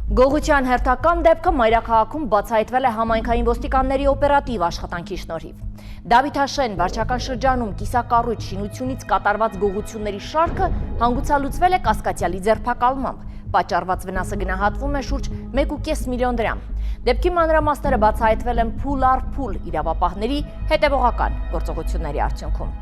Գողության հերթական դեպքը մայրաքաղաքում բացահայտվել է համայնքային ոստիկանների օպերատիվ աշխատանքի շնորհիվ։ Դավիթաշեն վարչական շրջանում կիսակառույց շինությունից կատարված գողությունների շարքը հանգուցալուծվել է կասկածյալի ձերբակալմամբ։ Պատճառված վնասը գնահատվում է շուրջ 1,5 միլիոն դրամ։ Դեպքի մանրամասները բացահայտվել են փուլ առ փուլ իրավապահների հետևողական գործողությունների արդյունքում։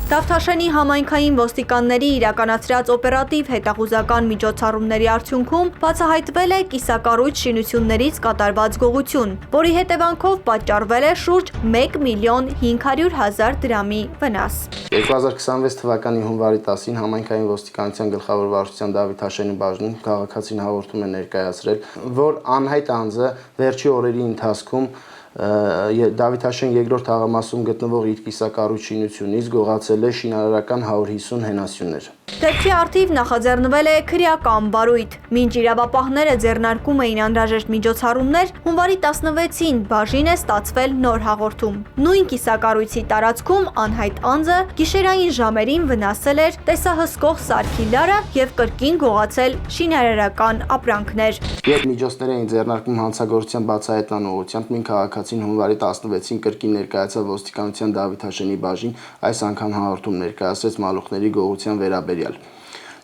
Դավթաշենի համայնքային ոստիկանների իրականացրած օպերատիվ հետախուզական միջոցառումների արդյունքում բացահայտվել է կիսակառույց շինություններից կատարված գողություն, որի հետևանքով պատճառվել է շուրջ 1,500,000 դրամի վնաս։ 2026 թվականի հունվարի 10-ին համայնքային ոստիկանության գլխավոր վարչության Դավիթաշենի բաժնում քաղաքացին հաղորդում է ներկայացրել, որ անհայտ անձը վերջի օրերի ընթացքում Դավիթաշեն երկրորդ թաղամասում գտնվող իր կիսակառույց շինությունից գողացել է շինարարական 150 հենասյուներ։ Դեպքի առթիվ նախաձեռնվել է քրեական բարույթ։ Մինչ իրավապահները ձեռնարկում էին անհրաժեշտ միջոցառումներ, հունվարի 16-ին բաժին է ստացվել նոր հաղորդում։ Նույն կիսակառույցի տարածքում անհայտ անձը գիշերային ժամերին վնասել էր տեսահսկող սարքի լարը եւ կրկին գողացել շինարարական ապրանքներ։ Երբ միջոցներ էին ձեռնարկում հանցագործության բացահայտման ուղղությամբ, նույն քաղաքացին հունվարի 16-ին կրկին ներկայացավ ոստիկանության Դավիթաշենի բաժին, այս անգամ հաղորդում ներկայացրեց մալուխների գողության վերաբերյալ։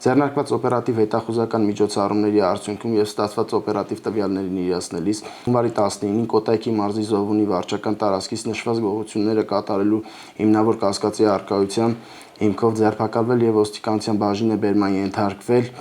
Ձեռնարկված օպերատիվ հետախուզական միջոցառումների արդյունքում եւ ստացված օպերատիվ տվյալներին իրացնելիս հունվարի 19-ին Կոտայքի մարզի Զովունի վարչական տարածքից նշված գողությունները կատարելու հիմնավոր կասկածի առկայության հիմքով ձերբակալվել եւ ոստիկանության բաժին է բերման ենթարկվել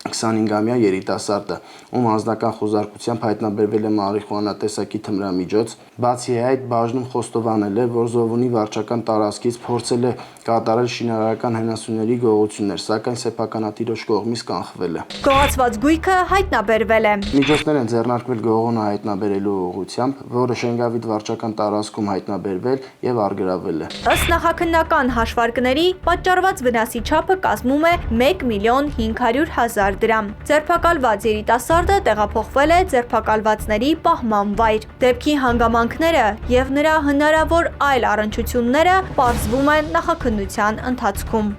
25-ամյա երիտասարդը, ում անձնական խոզարկությամբ հայտնաբերվել է մարիխուանա տեսակի թմրամիջոց։ Բացի այդ, բաժնում խոստովանել է, որ Զովունի վարչական տարածքից փորձել է կատարել շինարարական հենասյուների գողություններ, սակայն սեփականատիրոջ կողմից կանխվել է։ Գողացված գույքը հայտնաբերվել է։ Միջոցներ են ձեռնարկվել գողոնը հայտնաբերելու ուղղությամբ, որը Շենգավիթ վարչական տարածքում հայտնաբերվել եւ առգրավել է։ Ըստ նախաքննական հաշվարկների, պատճառված վնասի չափը կազմում է 1,500,000 դրամ։ Ձերբակալված երիտասարդը տեղափոխվել է ձերբակալվածների պահման վայր։ Դեպքի հանգամանքները եւ նրա հնարավոր այլ առնչությունները պարզվում են նախաքննության ընթացքում։